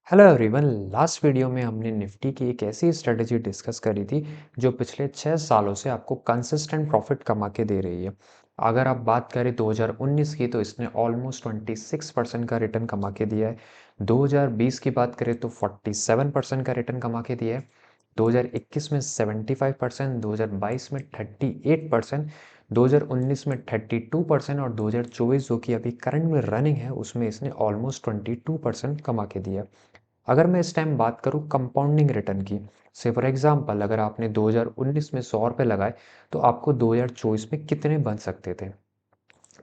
Hello everyone. Last video में हमने Nifty की एक ऐसी स्ट्रेटजी डिस्कस करी थी जो पिछले 6 सालों से आपको कंसिस्टेंट प्रॉफिट कमा के दे रही है। अगर आप बात करें 2019 की तो इसने ऑलमोस्ट 26% का रिटर्न कमा के दिया है। 2020 की बात करें तो 47% का रिटर्न कमा के दिया है। 2021 में 75%, 2022 में 38%, 2019 में 32% और 2024 जो कि अभी करंट में रनिंग है उसमें इसने ऑलमोस्ट 22% कमा के दिया। अगर मैं इस टाइम बात करूँ कंपाउंडिंग रिटर्न की, से फॉर एग्जांपल अगर आपने 2019 में 100 रुपये लगाए तो आपको 2024 में कितने बन सकते थे।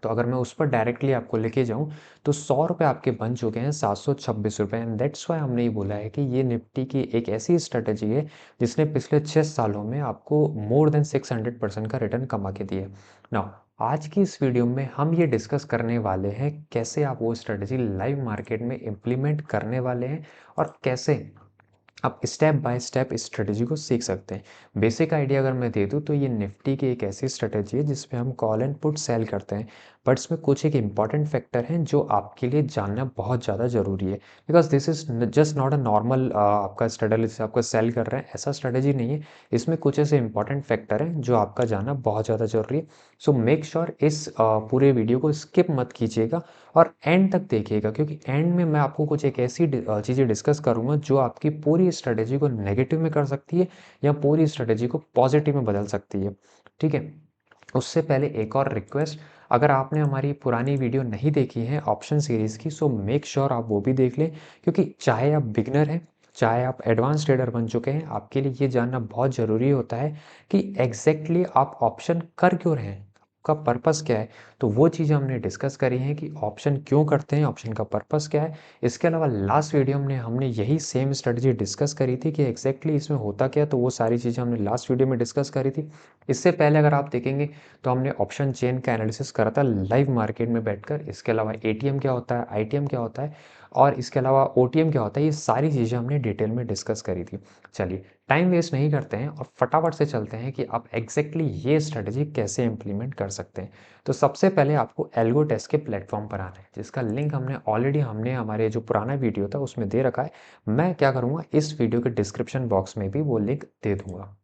तो अगर मैं उस पर डायरेक्टली आपको लेके जाऊं तो 100 रुपये आपके बन चुके हैं 726 रुपये। एंड दैट्स वाई हमने ये बोला है कि ये निफ्टी की एक ऐसी स्ट्रेटजी है जिसने पिछले 6 सालों में आपको मोर देन 600% का रिटर्न कमा के दिया है। नाउ आज की इस वीडियो में हम ये डिस्कस करने वाले हैं कैसे आप वो स्ट्रेटजी लाइव मार्केट में इम्प्लीमेंट करने वाले हैं और कैसे आप स्टेप बाय स्टेप इस स्ट्रेटजी को सीख सकते हैं। बेसिक आइडिया अगर मैं दे दूं तो ये निफ्टी की एक ऐसी स्ट्रेटजी है जिसमें हम कॉल एंड पुट सेल करते हैं। बट इसमें कुछ एक इंपॉर्टेंट फैक्टर हैं जो आपके लिए जानना बहुत ज़्यादा ज़रूरी है, because this is just not a normal आपका स्ट्रेटजी जिसे आपको सेल कर रहे हैं, ऐसा स्ट्रेटजी नहीं है। इसमें कुछ ऐसे इंपॉर्टेंट फैक्टर हैं जो आपका जानना बहुत ज़्यादा ज़रूरी है। सो मेक श्योर इस पूरे वीडियो को स्किप मत कीजिएगा और एंड तक देखिएगा, क्योंकि एंड में मैं आपको कुछ एक ऐसी चीज़ें डिस्कस करूंगा जो आपकी पूरी स्ट्रेटेजी को नेगेटिव में कर सकती है या पूरी स्ट्रेटेजी को पॉजिटिव में बदल सकती है। ठीक है। उससे पहले एक और रिक्वेस्ट, अगर आपने हमारी पुरानी वीडियो नहीं देखी है ऑप्शन सीरीज़ की, सो मेक श्योर आप वो भी देख लें, क्योंकि चाहे आप बिगनर हैं चाहे आप एडवांस ट्रेडर बन चुके हैं, आपके लिए ये जानना बहुत ज़रूरी होता है कि एग्जैक्टली आप ऑप्शन कर क्यों रहे हैं, आपका पर्पस क्या है। तो वो चीज़ें हमने डिस्कस करी हैं कि ऑप्शन क्यों करते हैं, ऑप्शन का पर्पस क्या है। इसके अलावा लास्ट वीडियो में हमने यही सेम स्ट्रेटजी डिस्कस करी थी कि एग्जैक्टली इसमें होता क्या, तो वो सारी चीज़ें हमने लास्ट वीडियो में डिस्कस करी थी। इससे पहले अगर आप देखेंगे तो हमने ऑप्शन चेन का एनालिसिस करा था लाइव मार्केट में बैठकर। इसके अलावा एटीएम क्या होता है, आईटीएम क्या होता है और इसके अलावा ओटीएम क्या होता है, ये सारी चीज़ें हमने डिटेल में डिस्कस करी थी। चलिए टाइम वेस्ट नहीं करते हैं और फटाफट से चलते हैं कि आप एग्जैक्टली ये स्ट्रेटजी कैसे इंप्लीमेंट कर सकते हैं। तो सबसे पहले आपको एल्गो टेस्ट के प्लेटफॉर्म पर आना है, जिसका लिंक हमने हमारे जो पुराना वीडियो था उसमें दे रखा है। मैं क्या करूँगा, इस वीडियो के डिस्क्रिप्शन बॉक्स में भी वो लिंक दे दूंगा।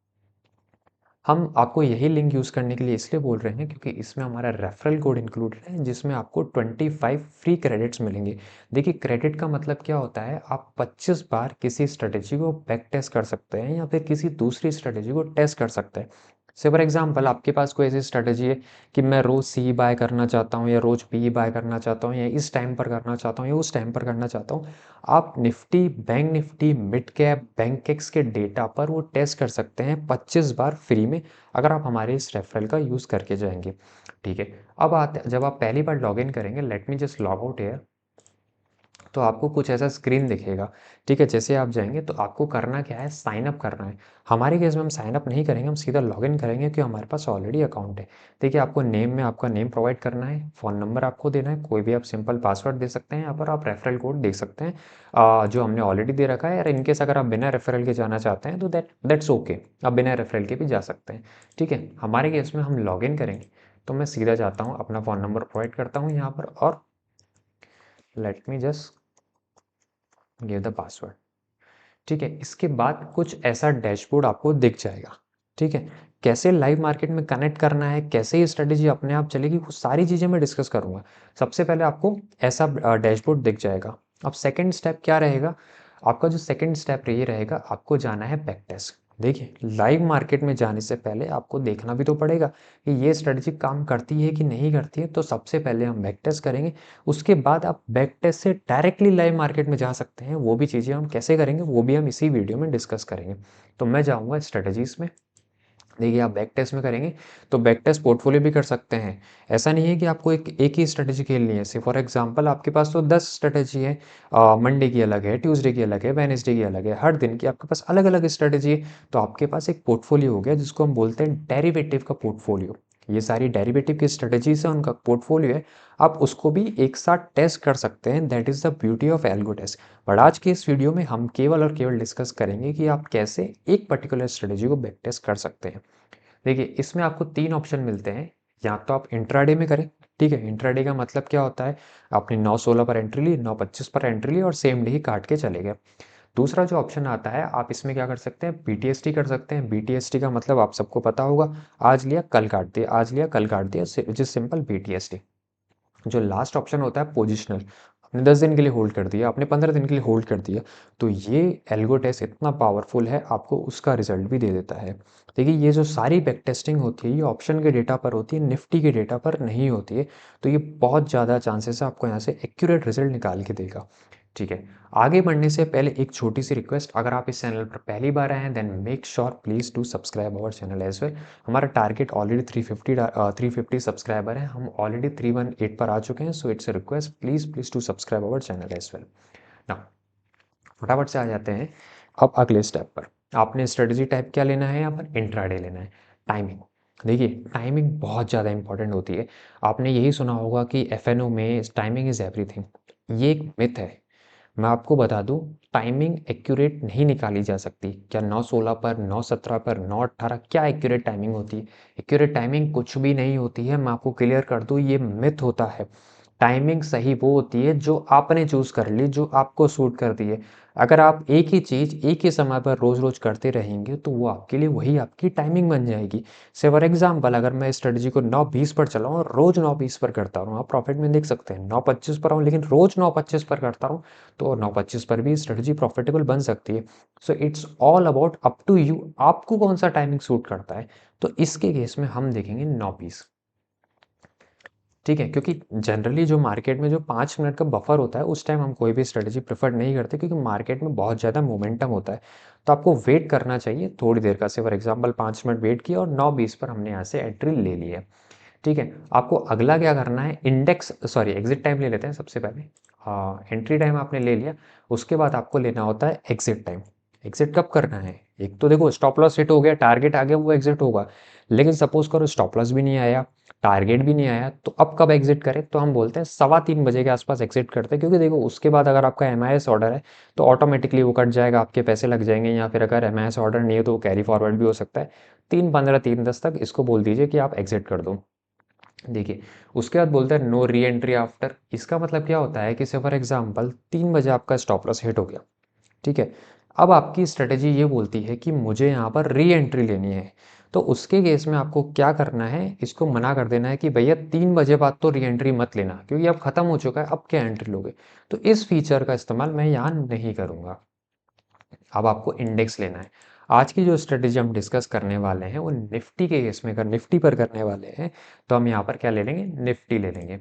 हम आपको यही लिंक यूज़ करने के लिए इसलिए बोल रहे हैं क्योंकि इसमें हमारा रेफरल कोड इंक्लूडेड है जिसमें आपको 25 फ्री क्रेडिट्स मिलेंगे। देखिए क्रेडिट का मतलब क्या होता है, आप 25 बार किसी स्ट्रेटेजी को बैक टेस्ट कर सकते हैं या फिर किसी दूसरी स्ट्रेटेजी को टेस्ट कर सकते हैं। से फॉर एग्जांपल आपके पास कोई ऐसी स्ट्रेटेजी है कि मैं रोज़ सी बाय करना चाहता हूँ या रोज़ बी बाय करना चाहता हूँ या इस टाइम पर करना चाहता हूँ या उस टाइम पर करना चाहता हूँ। आप Nifty, bank Nifty, mid cap, bank x के डेटा पर वो टेस्ट कर सकते हैं 25 बार फ्री में, अगर आप हमारे इस रेफरल का यूज़ करके जाएंगे। ठीक है। अब आते जब आप पहली बार लॉगिन करेंगे, let me just log out here, तो आपको कुछ ऐसा स्क्रीन दिखेगा। ठीक है। जैसे आप जाएंगे तो आपको करना क्या है, साइन अप करना है। हमारे केस में हम साइन अप नहीं करेंगे, हम सीधा लॉगिन करेंगे क्योंकि हमारे पास ऑलरेडी अकाउंट है। देखिए आपको नेम में आपका नेम प्रोवाइड करना है, फ़ोन नंबर आपको देना है, कोई भी आप सिंपल पासवर्ड दे सकते हैं, यहाँ पर आप रेफरल कोड दे सकते हैं जो हमने ऑलरेडी दे रखा है। और इनकेस अगर आप बिना रेफरल के जाना चाहते हैं तो दैट्स ओके, आप बिना रेफरल के भी जा सकते हैं। ठीक है। हमारे केस में हम लॉगिन करेंगे तो मैं सीधा जाता हूँ, अपना फ़ोन नंबर प्रोवाइड करता हूँ यहाँ पर और let me just give the password. ठीक है। इसके बाद कुछ ऐसा डैशबोर्ड आपको दिख जाएगा। ठीक है। कैसे लाइव मार्केट में कनेक्ट करना है, कैसे ये स्ट्रेटेजी अपने आप चलेगी, वो सारी चीज़ें मैं डिस्कस करूंगा। सबसे पहले आपको ऐसा डैशबोर्ड दिख जाएगा। अब सेकंड स्टेप क्या रहेगा, आपका जो सेकंड स्टेप ये रहेगा, आपको जाना है बैक टेस्ट। देखिए लाइव मार्केट में जाने से पहले आपको देखना भी तो पड़ेगा कि ये स्ट्रेटजी काम करती है कि नहीं करती है। तो सबसे पहले हम बैक टेस्ट करेंगे, उसके बाद आप बैक टेस्ट से डायरेक्टली लाइव मार्केट में जा सकते हैं। वो भी चीज़ें हम कैसे करेंगे वो भी हम इसी वीडियो में डिस्कस करेंगे। तो मैं जाऊँगा स्ट्रेटजीज़ में। देखिए आप बैक टेस्ट में करेंगे तो बैक टेस्ट पोर्टफोलियो भी कर सकते हैं। ऐसा नहीं है कि आपको एक एक ही स्ट्रेटजी खेलनी है। से फॉर एग्जांपल आपके पास तो 10 स्ट्रेटजी है, मंडे की अलग है, ट्यूसडे की अलग है, वेडनेसडे की अलग है, हर दिन की आपके पास अलग अलग स्ट्रेटजी है। तो आपके पास एक पोर्टफोलियो हो गया जिसको हम बोलते हैं डेरिवेटिव का पोर्टफोलियो। ये सारी डेरिवेटिव की स्ट्रेटजीज है, उनका पोर्टफोलियो है। आप उसको भी एक साथ टेस्ट कर सकते हैं। That is the beauty of algo test. But आज के इस वीडियो में हम केवल और केवल डिस्कस करेंगे कि आप कैसे एक पर्टिकुलर स्ट्रेटजी को बैक टेस्ट कर सकते हैं। देखिए इसमें आपको तीन ऑप्शन मिलते हैं, या तो आप इंट्राडे में करें, ठीक है, इंट्राडे का मतलब क्या होता है, आपने 9:16 पर एंट्री ली, 9:25 पर एंट्री ली और सेम डे ही काट के चले गए। दूसरा जो ऑप्शन आता है, आप इसमें क्या कर सकते हैं, बीटीएसटी कर सकते हैं। बीटीएसटी का मतलब आप सबको पता होगा, आज लिया कल काट दिया, आज लिया कल काट दिया, विच इज सिंपल बीटीएसटी। जो लास्ट ऑप्शन होता है पोजिशनल, आपने 10 दिन के लिए होल्ड कर दिया, आपने 15 दिन के लिए होल्ड कर दिया, तो ये एल्गो टेस्ट इतना पावरफुल है, आपको उसका रिजल्ट भी दे देता है। देखिए, ये जो सारी बैक टेस्टिंग होती है, ये ऑप्शन के डेटा पर होती है, निफ्टी के डेटा पर नहीं होती है। तो ये बहुत ज़्यादा चांसेस है आपको यहाँ से एक्यूरेट रिजल्ट निकाल के देगा। ठीक है, आगे बढ़ने से पहले एक छोटी सी रिक्वेस्ट, अगर आप इस चैनल पर पहली बार आए हैं then make sure please to subscribe our channel as well. हमारा टारगेट ऑलरेडी 350 सब्सक्राइबर है, हम ऑलरेडी 318 पर आ चुके हैं, so it's a request, please please to subscribe our channel as well. Now फटाफट से आ जाते हैं अब अगले स्टेप पर। आपने स्ट्रेटजी टाइप क्या लेना है, यहाँ पर इंट्राडे लेना है। टाइमिंग, देखिए टाइमिंग बहुत ज़्यादा इंपॉर्टेंट होती है। आपने यही सुना होगा कि एफएनओ में टाइमिंग इज़ एवरीथिंग, ये एक मिथ है। मैं आपको बता दूं, टाइमिंग एक्यूरेट नहीं निकाली जा सकती। क्या 9:16 पर, 9:17 पर, 9:18 क्या एक्यूरेट टाइमिंग होती है? एक्यूरेट टाइमिंग कुछ भी नहीं होती है। मैं आपको क्लियर कर दूं, ये मिथ होता है। टाइमिंग सही वो होती है जो आपने चूज कर ली, जो आपको सूट करती है। अगर आप एक ही चीज एक ही समय पर रोज रोज करते रहेंगे तो वो आपके लिए वही आपकी टाइमिंग बन जाएगी। से फॉर एग्जाम्पल, अगर मैं स्ट्रेटजी को 9:20 पर चलाऊं और रोज 9:20 पर करता रहूं, आप प्रॉफिट में देख सकते हैं 9:25 पर आऊं लेकिन रोज 9:25 पर करता रहूं, तो 9:25 पर भी स्ट्रेटजी प्रॉफिटेबल बन सकती है। So it's all about up to you, आपको कौन सा टाइमिंग सूट करता है। तो इसके केस में हम देखेंगे 9:20। ठीक है, क्योंकि जनरली जो मार्केट में जो 5 मिनट का बफर होता है, उस टाइम हम कोई भी स्ट्रेटजी प्रेफर नहीं करते, क्योंकि मार्केट में बहुत ज़्यादा मोमेंटम होता है। तो आपको वेट करना चाहिए थोड़ी देर का, से फॉर एग्जाम्पल 5 मिनट वेट किया और 9:20 पर हमने यहाँ से एंट्री ले ली है। ठीक है, आपको अगला क्या करना है, इंडेक्स सॉरी एग्जिट टाइम ले लेते हैं सबसे पहले। हाँ, एंट्री टाइम आपने ले लिया, उसके बाद आपको लेना होता है एग्जिट टाइम। एग्जिट कब करना है, एक तो देखो स्टॉप लॉस हिट हो गया, टारगेट आ गया, वो एग्जिट होगा। लेकिन सपोज करो स्टॉप लॉस भी नहीं आया, टारगेट भी नहीं आया, तो अब कब एग्जिट करें, तो हम बोलते हैं 3:15 बजे के आसपास एग्जिट करते हैं। क्योंकि देखो उसके बाद अगर आपका एमआईएस ऑर्डर है तो ऑटोमेटिकली वो कट जाएगा, आपके पैसे लग जाएंगे, या फिर अगर एमआईएस ऑर्डर नहीं है तो वो कैरी फॉरवर्ड भी हो सकता है। 3:15 3:10 तक इसको बोल दीजिए कि आप एग्जिट कर दो। देखिए, उसके बाद बोलते हैं नो री एंट्री आफ्टर। इसका मतलब क्या होता है कि से फॉर एग्जाम्पल 3 बजे आपका स्टॉप लॉस हिट हो गया। ठीक है, अब आपकी स्ट्रेटेजी ये बोलती है कि मुझे यहाँ पर री एंट्री लेनी है। तो उसके केस में आपको क्या करना है, इसको मना कर देना है कि भैया 3 बजे बाद तो री एंट्री मत लेना, क्योंकि अब खत्म हो चुका है, अब क्या एंट्री लोगे। तो इस फीचर का इस्तेमाल मैं यहाँ नहीं करूँगा। अब आपको इंडेक्स लेना है। आज की जो स्ट्रेटेजी हम डिस्कस करने वाले हैं वो निफ्टी के केस में, अगर निफ्टी पर करने वाले हैं तो हम यहाँ पर क्या ले लेंगे, निफ्टी ले लेंगे।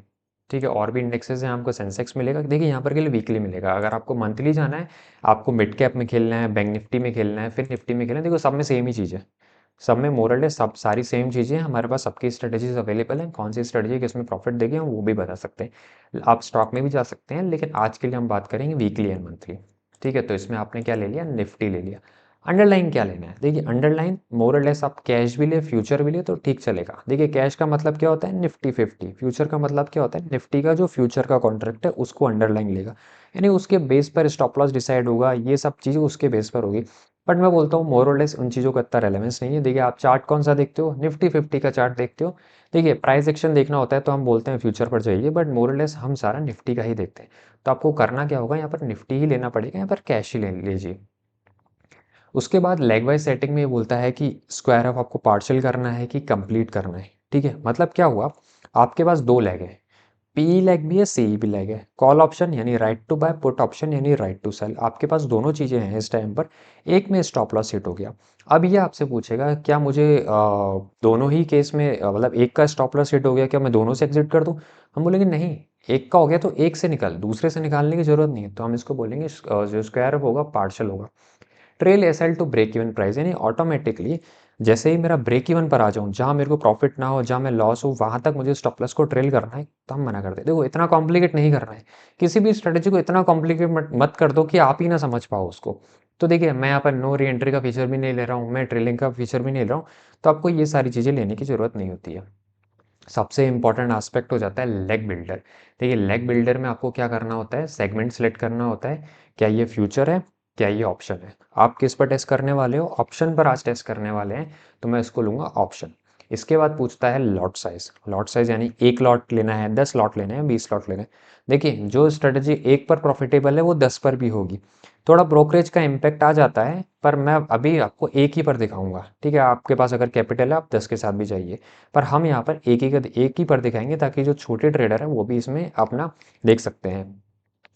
ठीक है, और भी इंडेक्सेस हैं, आपको सेंसेक्स मिलेगा, देखिए यहाँ पर के लिए वीकली मिलेगा। अगर आपको मंथली जाना है, आपको मिड कैप में खेलना है, बैंक निफ्टी में खेलना है, फिर निफ्टी में खेलना है, देखो सब में सेम ही चीज़ है। सब में मोरल है, सब सारी सेम चीज़ें हैं, हमारे पास सबकी स्ट्रेटेजीज अवेलेबल हैं। कौन सी स्ट्रेटेजी किसमें प्रॉफिट देगी हम वो भी बता सकते हैं। आप स्टॉक में भी जा सकते हैं, लेकिन आज के लिए हम बात करेंगे वीकली एंड मंथली। ठीक है, तो इसमें आपने क्या ले लिया, निफ्टी ले लिया। अंडरलाइन क्या लेना है, देखिए अंडरलाइन मोर और लेस आप कैश भी ले फ्यूचर भी ले तो ठीक चलेगा। देखिए कैश का मतलब क्या होता है, निफ्टी 50, फ्यूचर का मतलब क्या होता है, निफ्टी का जो फ्यूचर का कॉन्ट्रैक्ट है उसको अंडरलाइन लेगा, यानी उसके बेस पर स्टॉप लॉस डिसाइड होगा, ये सब चीज़ें उसके बेस पर होगी। बट मैं बोलता हूँ मोर और लेस उन चीज़ों का इतना रेलेवेंस नहीं है। देखिए आप चार्ट कौन सा देखते हो, निफ्टी 50 का चार्ट देखते हो। देखिए प्राइस एक्शन देखना होता है तो हम बोलते हैं फ्यूचर पर जाइए, बट मोर और लेस हम सारा निफ्टी का ही देखते हैं। तो आपको करना क्या होगा, यहाँ पर निफ्टी ही लेना पड़ेगा, यहाँ पर कैश ही ले लीजिए। उसके बाद लेग वाइज सेटिंग में ये बोलता है कि स्क्वायर ऑफ आपको पार्शियल करना है कि कंप्लीट करना है। ठीक है, मतलब क्या हुआ, आपके पास दो लेग है, पी लेग भी है, सी भी लेग है। कॉल ऑप्शन यानी right to buy, put option यानी राइट टू सेल, आपके पास दोनों चीज़ें हैं इस टाइम पर। एक में स्टॉप लॉस हिट हो गया, अब ये आपसे पूछेगा क्या मुझे दोनों ही केस में मतलब एक का स्टॉप लॉस हिट हो गया, क्या मैं दोनों से एग्जिट कर दूं। हम बोलेंगे नहीं, एक का हो गया तो एक से निकाल, दूसरे से निकालने की जरूरत नहीं है। तो हम इसको बोलेंगे जो स्क्वायर होगा पार्शियल होगा। Trail SL to break even price, यानी ऑटोमेटिकली जैसे ही मेरा ब्रेक इवन पर आ जाऊं, जहां मेरे को प्रॉफिट ना हो, जहां मैं लॉस हो, वहां तक मुझे स्टॉप लॉस को ट्रेल करना है, तो हम मना करते हैं। देखो इतना कॉम्प्लिकेट नहीं करना है, किसी भी स्ट्रेटेजी को इतना कॉम्प्लिकेट मत कर दो कि आप ही ना समझ पाओ उसको। तो देखिए मैं यहाँ पर नो री एंट्री का फीचर भी नहीं ले रहा हूँ, मैं ट्रेलिंग का फीचर भी नहीं ले रहा हूँ, तो आपको ये सारी चीज़ें लेने की जरूरत नहीं होती है। सबसे इंपॉर्टेंट एस्पेक्ट हो जाता है लेग बिल्डर। देखिए लेग बिल्डर में आपको क्या करना होता है, सेगमेंट सेलेक्ट करना होता है। क्या ये फ्यूचर है, क्या ये ऑप्शन है। आप किस पर टेस्ट करने वाले हो, ऑप्शन पर आज टेस्ट करने वाले हैं, तो मैं इसको लूंगा ऑप्शन। इसके बाद पूछता है लॉट साइज़। लॉट साइज़ यानी 1 लॉट लेना है, 10 लॉट लेने हैं, 20 लॉट लेने हैं। देखिए, जो स्ट्रैटेजी 1 पर प्रॉफ़िटेबल है, वो 10 पर भी होगी। थोड़ा ब्रोकरेज का इम्पैक्ट आ जाता है, पर मैं अभी आपको एक ही पर दिखाऊँगा, ठीक है? आपके पास अगर कैपिटल है, आप 10 के साथ भी जाइए। पर हम यहाँ पर एक ही पर दिखाएँगे, ताकि जो छोटे ट्रेडर हैं, वो भी इसमें अपना देख सकते हैं।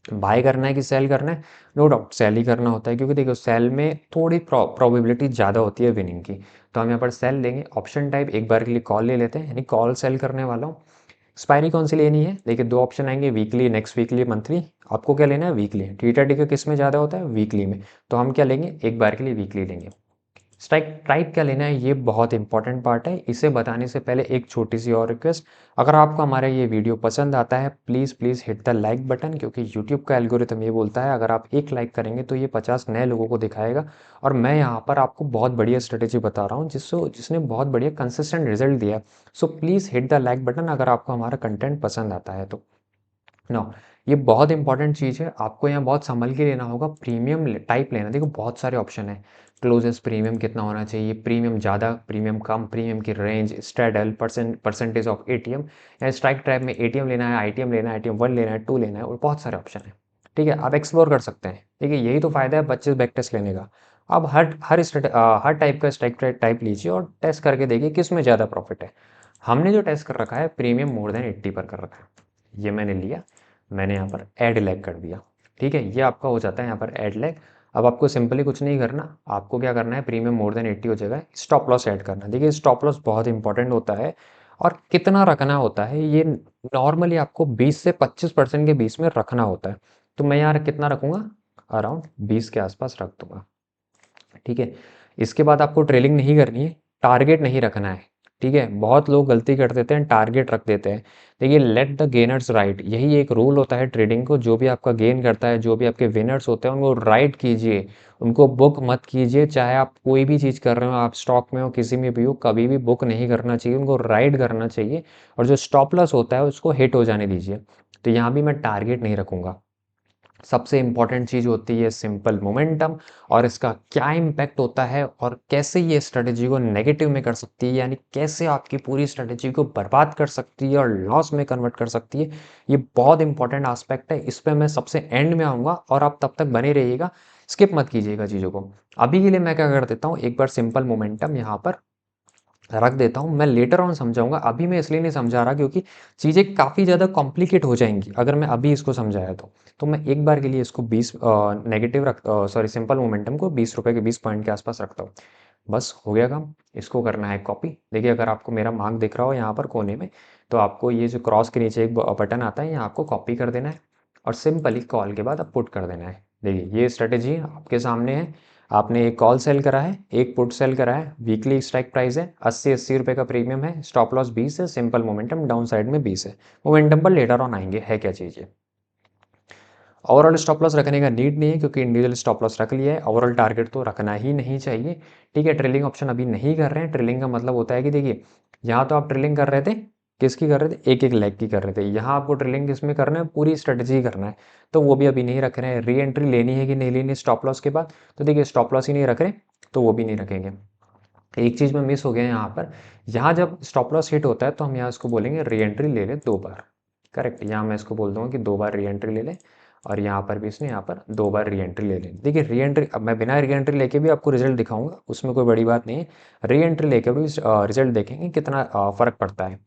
बाय करना है कि सेल करना है? नो डाउट सेल ही करना होता है, क्योंकि देखो सेल में थोड़ी प्रोबेबिलिटी ज़्यादा होती है विनिंग की। तो हम यहाँ पर सेल लेंगे। ऑप्शन टाइप एक बार के लिए कॉल ले लेते हैं, यानी कॉल सेल करने वाला हूँ। एक्सपायरी कौन सी लेनी है? देखिए, 2 ऑप्शन आएँगे, वीकली, नेक्स्ट वीकली, मंथली। आपको क्या लेना है? वीकली। थीटा टिका किस में ज़्यादा होता है? वीकली में। तो हम क्या लेंगे? एक बार के लिए वीकली लेंगे। स्ट्राइक टाइप क्या लेना है, ये बहुत इंपॉर्टेंट पार्ट है। इसे बताने से पहले एक छोटी सी और रिक्वेस्ट, अगर आपको हमारा ये वीडियो पसंद आता है, please please hit the like button, क्योंकि यूट्यूब का एल्गोरिथम ये बोलता है अगर आप एक लाइक करेंगे तो ये 50 नए लोगों को दिखाएगा। और मैं यहाँ पर आपको बहुत बढ़िया स्ट्रेटेजी बता रहा हूँ, जिसने बहुत बढ़िया कंसिस्टेंट रिजल्ट दिया है। So please hit the like button अगर आपको हमारा कंटेंट पसंद आता है तो। नो, ये बहुत इंपॉर्टेंट चीज़ है, आपको यहाँ बहुत संभल के लेना होगा। प्रीमियम टाइप लेना, देखो बहुत सारे ऑप्शन है। क्लोजेस्ट प्रीमियम कितना होना चाहिए, प्रीमियम ज़्यादा, प्रीमियम कम, प्रीमियम की range, straddle, percentage of ATM, या स्ट्राइक टाइप में एटीएम लेना है, आईटीएम लेना है, आईटीएम 1 लेना है, 2 लेना है, और बहुत सारे ऑप्शन है। ठीक है, आप एक्सप्लोर कर सकते हैं। ठीक है, यही तो फ़ायदा है बच्चे बैक टेस्ट लेने का। आप हर टाइप का स्ट्राइक टाइप लीजिए और टेस्ट करके देखिए किस में ज़्यादा प्रॉफिट है। हमने जो टेस्ट कर रखा है, प्रीमियम मोर देन 80 पर कर रखा है। ये मैंने लिया, मैंने यहाँ पर ऐड लैग कर दिया। ठीक है, ये आपका हो जाता है यहाँ पर ऐड लैग। अब आपको सिंपली कुछ नहीं करना, आपको क्या करना है, प्रीमियम मोर देन 80 हो जाएगा, स्टॉप लॉस ऐड करना। देखिए, स्टॉप लॉस बहुत इंपॉर्टेंट होता है, और कितना रखना होता है, ये नॉर्मली आपको 20 से 25% के बीच में रखना होता है। तो मैं यहाँ कितना रखूँगा, अराउंड 20 के आसपास रख दूंगा। ठीक है, इसके बाद आपको ट्रेलिंग नहीं करनी है, टारगेट नहीं रखना है। ठीक है, बहुत लोग गलती कर देते हैं, टारगेट रख देते हैं। देखिए, लेट द गेनर्स राइट, यही एक रूल होता है ट्रेडिंग को। जो भी आपका गेन करता है, जो भी आपके विनर्स होते हैं, उनको राइट कीजिए, उनको बुक मत कीजिए। चाहे आप कोई भी चीज़ कर रहे हो, आप स्टॉक में हो, किसी में भी हो, कभी भी बुक नहीं करना चाहिए, उनको राइट करना चाहिए। और जो स्टॉप लॉस होता है उसको हिट हो जाने दीजिए। तो यहाँ भी मैं टारगेट नहीं रखूँगा। सबसे इम्पॉर्टेंट चीज़ होती है सिंपल मोमेंटम, और इसका क्या इम्पैक्ट होता है, और कैसे ये स्ट्रेटजी को नेगेटिव में कर सकती है, यानी कैसे आपकी पूरी स्ट्रेटजी को बर्बाद कर सकती है और लॉस में कन्वर्ट कर सकती है। ये बहुत इंपॉर्टेंट एस्पेक्ट है, इस पे मैं सबसे एंड में आऊँगा, और आप तब तक बने रहिएगा, स्किप मत कीजिएगा चीज़ों को। अभी के लिए मैं क्या कर देता हूँ, एक बार सिंपल मोमेंटम यहाँ पर रख देता हूँ। मैं लेटर ऑन समझाऊँगा, अभी मैं इसलिए नहीं समझा रहा क्योंकि चीज़ें काफ़ी ज़्यादा कॉम्प्लिकेट हो जाएँगी अगर मैं अभी इसको समझाया तो। तो मैं एक बार के लिए इसको 20 सॉरी सिंपल मोमेंटम को ₹20 के 20 पॉइंट के आसपास रखता हूँ। बस हो गया काम, इसको करना है कॉपी। देखिए, अगर आपको मेरा मार्क दिख रहा हो यहाँ पर कोने में, तो आपको ये जो क्रॉस के नीचे एक बटन आता है, यहाँ आपको कॉपी कर देना है, और सिंपली कॉल के बाद आप पुट कर देना है। देखिए, ये स्ट्रेटेजी आपके सामने है। आपने एक कॉल सेल करा है, एक पुट सेल करा है, वीकली स्ट्राइक प्राइस है, 80-80 रुपए का प्रीमियम है, स्टॉप लॉस 20 है, सिंपल मोमेंटम डाउन साइड में 20 है। मोमेंटम पर लेटर ऑन आएंगे, है क्या चीज़ ये। ओवरऑल स्टॉप लॉस रखने का नीड नहीं है, क्योंकि इंडिविजुअल स्टॉप लॉस रख लिया है। ओवरऑल टारगेट तो रखना ही नहीं चाहिए। ठीक है, ट्रेलिंग ऑप्शन अभी नहीं कर रहे हैं। ट्रेलिंग का मतलब होता है कि देखिए, यहाँ तो आप ट्रेलिंग कर रहे थे, किसकी कर रहे थे, एक एक लेग की कर रहे थे। यहाँ आपको ट्रेलिंग किसमें करना है, पूरी स्ट्रेटजी करना है। तो वो भी अभी नहीं रख रहे हैं। री एंट्री लेनी है कि नहीं लेनी स्टॉप लॉस के बाद, तो देखिए स्टॉप लॉस ही नहीं रख रहे, तो वो भी नहीं रखेंगे। एक चीज़ में मिस हो गया यहाँ पर, यहाँ जब स्टॉप लॉस हिट होता है तो हम यहाँ इसको बोलेंगे री एंट्री ले ले 2 बार। करेक्ट, यहाँ मैं इसको बोल दूंगा कि 2 बार री एंट्री ले ले, और यहाँ पर भी इसने यहाँ पर 2 बार री एंट्री ले लें। देखिए, री एंट्री, अब मैं बिना री एंट्री लेके भी आपको रिजल्ट दिखाऊंगा, उसमें कोई बड़ी बात नहीं है। री एंट्री लेके भी रिजल्ट देखेंगे कितना फ़र्क पड़ता है।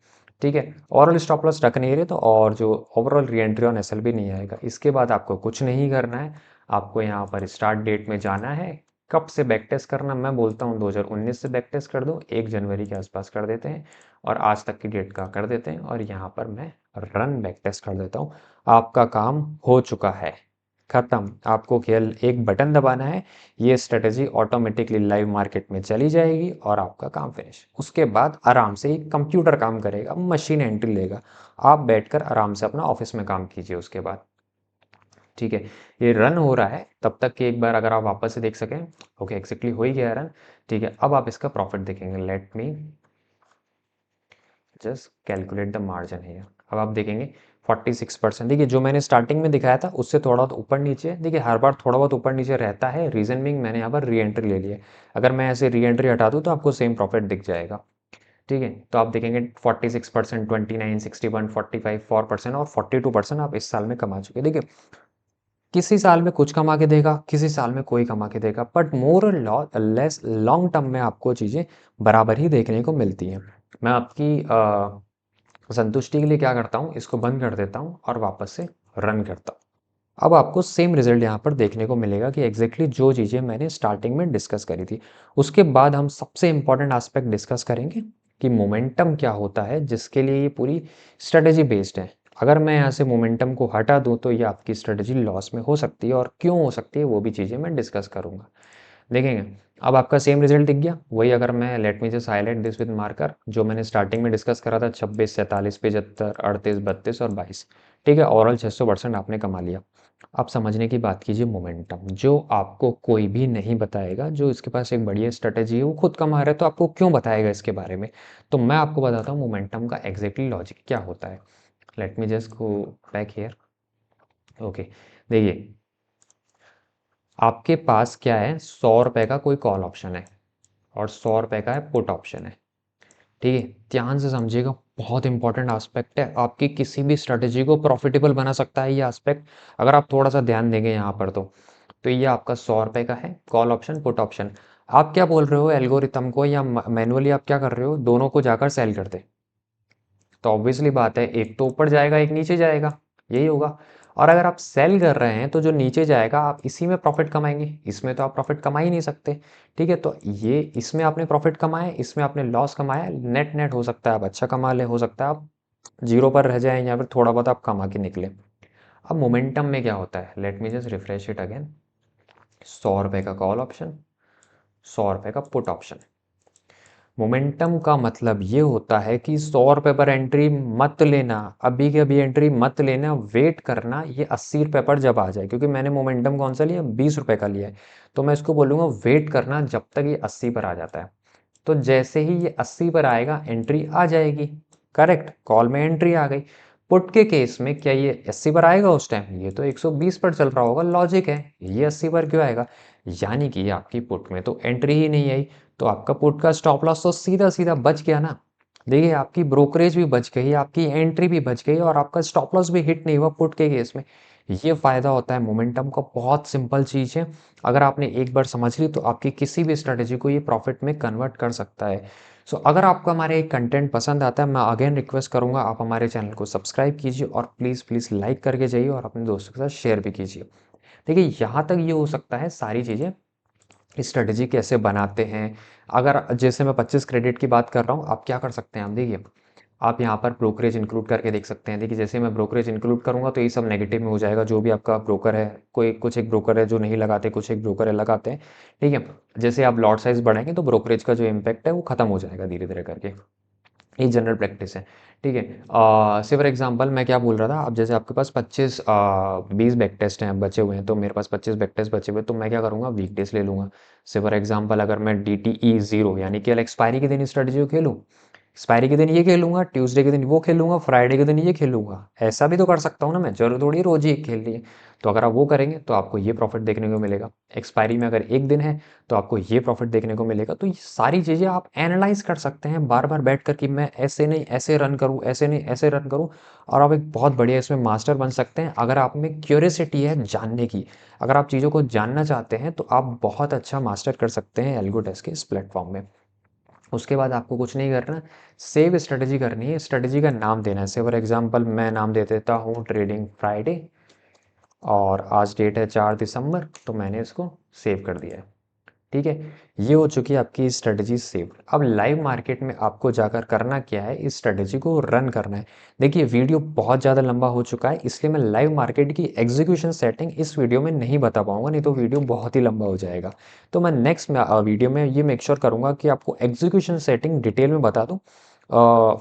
ठीक है, ओवरऑल स्टॉप लॉस रख नहीं रहे तो, और जो overall re entry on SL भी नहीं आएगा। इसके बाद आपको कुछ नहीं करना है, आपको यहाँ पर स्टार्ट डेट में जाना है। कब से बैक टेस्ट करना, मैं बोलता हूँ 2019 से बैक टेस्ट कर दो, 1 जनवरी के आसपास कर देते हैं, और आज तक की डेट का कर देते हैं, और यहाँ पर मैं रन बैक टेस्ट कर देता हूँ। आपका काम हो चुका है, खत्म। आपको केवल एक बटन दबाना है, ये स्ट्रेटेजी ऑटोमेटिकली लाइव मार्केट में चली जाएगी, और आपका काम फिनिश। उसके बाद आराम से ही कंप्यूटर काम करेगा, मशीन एंट्री लेगा, आप बैठकर आराम से अपना ऑफिस में काम कीजिए उसके बाद। ठीक है, ये रन हो रहा है, तब तक कि एक बार अगर आप वापस से देख सकें। ओके, एग्जैक्टली हो ही गया रन। ठीक है, अब आप इसका प्रॉफिट देखेंगे। Let me just calculate the margin है। अब आप देखेंगे 46%। देखिए, जो मैंने स्टार्टिंग में दिखाया था उससे थोड़ा बहुत ऊपर नीचे है। देखिए, हर बार थोड़ा बहुत ऊपर नीचे रहता है, रीजन बिंग मैंने यहाँ पर री एंट्री ले लिया। अगर मैं ऐसे री एंट्री हटा दूँ तो आपको सेम प्रॉफिट दिख जाएगा। ठीक है, तो आप देखेंगे 46%, 29, 61, 45, 4% और 42% आप इस साल में कमा चुके। देखिए, किसी साल में कुछ कमा के देगा, किसी साल में कोई कमा के देगा, बट मोर और लेस लॉन्ग टर्म में आपको चीज़ें बराबर ही देखने को मिलती हैं। मैं आपकी संतुष्टि के लिए क्या करता हूँ, इसको बंद कर देता हूँ और वापस से रन करता हूँ। अब आपको सेम रिजल्ट यहाँ पर देखने को मिलेगा कि एग्जैक्टली जो चीज़ें मैंने स्टार्टिंग में डिस्कस करी थी। उसके बाद हम सबसे इंपॉर्टेंट एस्पेक्ट डिस्कस करेंगे कि मोमेंटम क्या होता है, जिसके लिए ये पूरी स्ट्रेटेजी बेस्ड है। अगर मैं यहाँ से मोमेंटम को हटा दूँ तो ये आपकी स्ट्रेटेजी लॉस में हो सकती है, और क्यों हो सकती है वो भी चीज़ें मैं डिस्कस करूँगा। देखेंगे, अब आपका सेम रिजल्ट दिख गया। वही अगर मैं let me just highlight this with marker, जो मैंने स्टार्टिंग में डिस्कस करा था, 26, 47, 75, 38, 32 और 22। ठीक है, ओवरऑल 600% आपने कमा लिया। आप समझने की बात कीजिए, मोमेंटम जो आपको कोई भी नहीं बताएगा, जो इसके पास एक बढ़िया स्ट्रेटेजी है, वो खुद कमा रहा है, तो आपको क्यों बताएगा इसके बारे में। तो मैं आपको बताता हूँ मोमेंटम का एग्जैक्टली लॉजिक क्या होता है। Let me just go back here. Okay, देखिए, आपके पास क्या है, 100 रुपए का कोई कॉल ऑप्शन है और 100 रुपए का है पुट ऑप्शन है। ठीक है, ध्यान से समझिएगा, बहुत इंपॉर्टेंट एस्पेक्ट है, आपकी किसी भी स्ट्रेटेजी को प्रॉफिटेबल बना सकता है ये एस्पेक्ट, अगर आप थोड़ा सा ध्यान देंगे यहाँ पर। तो ये आपका 100 रुपए का है कॉल ऑप्शन पुट ऑप्शन। आप क्या बोल रहे हो एल्गोरिथम को, या मैनुअली आप क्या कर रहे हो, दोनों को जाकर सेल कर दे। तो ऑब्वियसली बात है, एक तो ऊपर जाएगा, एक नीचे जाएगा, यही होगा। और अगर आप सेल कर रहे हैं तो जो नीचे जाएगा आप इसी में प्रॉफिट कमाएंगे, इसमें तो आप प्रॉफिट कमा ही नहीं सकते। ठीक है, तो ये इसमें आपने प्रॉफिट कमाया, इसमें आपने लॉस कमाया, नेट नेट हो सकता है आप अच्छा कमा ले, हो सकता है आप जीरो पर रह जाए, या फिर थोड़ा बहुत आप कमा के निकले। अब मोमेंटम में क्या होता है, let me just refresh it again. 100 रुपए का कॉल ऑप्शन, 100 रुपए का पुट ऑप्शन। मोमेंटम का मतलब ये होता है कि 100 रुपए पर एंट्री मत लेना, अभी के अभी एंट्री मत लेना, वेट करना ये 80 रुपए पर जब आ जाए, क्योंकि मैंने मोमेंटम कौन सा लिया, 20 रुपए का लिया है। तो मैं इसको बोलूँगा वेट करना जब तक ये 80 पर आ जाता है। तो जैसे ही ये 80 पर आएगा एंट्री आ जाएगी। करेक्ट, कॉल में एंट्री आ गई। पुट के केस में क्या ये 80 पर आएगा उस टाइम, ये तो 120 पर चल रहा होगा, लॉजिक है, ये 80 पर क्यों आएगा, यानी कि आपकी पुट में तो एंट्री ही नहीं आई। तो आपका पुट का स्टॉप लॉस तो सीधा सीधा बच गया ना। देखिए, आपकी ब्रोकरेज भी बच गई, आपकी एंट्री भी बच गई, और आपका स्टॉप लॉस भी हिट नहीं हुआ पुट के केस में। ये फायदा होता है मोमेंटम का, बहुत सिंपल चीज़ है। अगर आपने एक बार समझ ली तो आपकी किसी भी स्ट्रेटेजी को ये प्रॉफिट में कन्वर्ट कर सकता है। सो अगर आपको हमारे कंटेंट पसंद आता है, मैं अगेन रिक्वेस्ट करूंगा आप हमारे चैनल को सब्सक्राइब कीजिए, और प्लीज़ प्लीज़ लाइक करके जाइए, और अपने दोस्तों के साथ शेयर भी कीजिए। देखिए, यहाँ तक ये हो सकता है सारी चीज़ें, स्ट्रेटेजी कैसे बनाते हैं। अगर जैसे मैं 25 क्रेडिट की बात कर रहा हूँ, आप क्या कर सकते हैं, आप देखिए, आप यहाँ पर ब्रोकरेज इंक्लूड करके देख सकते हैं। देखिए, जैसे मैं ब्रोकरेज इंक्लूड करूँगा तो ये सब नेगेटिव में हो जाएगा, जो भी आपका ब्रोकर है। कोई कुछ एक ब्रोकर है जो नहीं लगाते, कुछ एक ब्रोकर है लगाते हैं। ठीक है, जैसे आप लॉट साइज बढ़ाएंगे तो ब्रोकरेज का जो इम्पैक्ट है वो खत्म हो जाएगा धीरे धीरे करके। ये जनरल प्रैक्टिस है। ठीक है, से फॉर एग्जांपल मैं क्या बोल रहा था, अब जैसे आपके पास 20 बैक टेस्ट हैं बचे हुए हैं, तो मेरे पास 25 बैक टेस्ट बचे हुए, तो मैं क्या करूँगा, वीकडेज ले लूँगा। से फॉर एग्जांपल अगर मैं DTE 0 यानी कि एक्सपायरी के दिन स्ट्रेटजी को खेलूँ, एक्सपायरी के दिन ये खेलूंगा, ट्यूसडे के दिन वो खेलूंगा, फ्राइडे के दिन ये खेलूंगा, ऐसा भी तो कर सकता हूँ ना मैं, जरूर थोड़ी रोज ही एक खेल रही है। तो अगर आप वो करेंगे तो आपको ये प्रॉफिट देखने को मिलेगा। एक्सपायरी में अगर एक दिन है तो आपको ये प्रॉफिट देखने को मिलेगा। तो ये सारी चीज़ें आप एनालाइज कर सकते हैं बार बार बैठ कर कि मैं ऐसे नहीं ऐसे रन करूँ, ऐसे नहीं ऐसे रन करूँ, और आप एक बहुत बढ़िया इसमें मास्टर बन सकते हैं। अगर आप में क्यूरियोसिटी है जानने की, अगर आप चीज़ों को जानना चाहते हैं, तो आप बहुत अच्छा मास्टर कर सकते हैं एल्गोडेस्क के इस प्लेटफॉर्म में। उसके बाद आपको कुछ नहीं करना, सेव स्ट्रेटजी करनी है, स्ट्रेटजी का नाम देना है। से फॉर एग्जांपल मैं नाम दे देता हूँ ट्रेडिंग फ्राइडे, और आज डेट है 4 दिसंबर, तो मैंने इसको सेव कर दिया है। ठीक है, ये हो चुकी है आपकी स्ट्रेटजी सेव। अब लाइव मार्केट में आपको जाकर करना क्या है, इस स्ट्रेटजी को रन करना है। देखिए, वीडियो बहुत ज़्यादा लंबा हो चुका है, इसलिए मैं लाइव मार्केट की एग्जीक्यूशन सेटिंग इस वीडियो में नहीं बता पाऊंगा, नहीं तो वीडियो बहुत ही लंबा हो जाएगा। तो मैं नेक्स्ट वीडियो में ये मेक श्योर करूंगा कि आपको एग्जीक्यूशन सेटिंग डिटेल में बता दूं।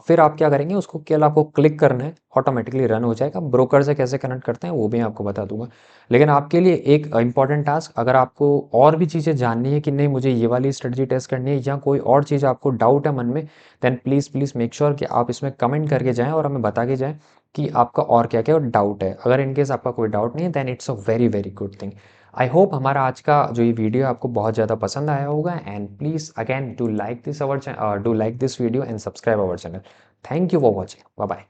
फिर आप क्या करेंगे, उसको केवल आपको क्लिक करना है, ऑटोमेटिकली रन हो जाएगा। ब्रोकर से कैसे कनेक्ट करते हैं वो भी आपको बता दूंगा। लेकिन आपके लिए एक इंपॉर्टेंट टास्क, अगर आपको और भी चीज़ें जाननी है कि नहीं मुझे ये वाली स्ट्रेटजी टेस्ट करनी है, या कोई और चीज़ आपको डाउट है मन में, then please please make sure कि आप इसमें कमेंट करके जाएं और हमें बता के जाएं कि आपका और क्या क्या डाउट है। अगर इनकेस आपका कोई डाउट नहीं है, then it's a very very good thing. I hope हमारा आज का जो ये वीडियो आपको बहुत ज़्यादा पसंद आया होगा and please again do like this video and subscribe our channel. Thank you for watching. Bye bye.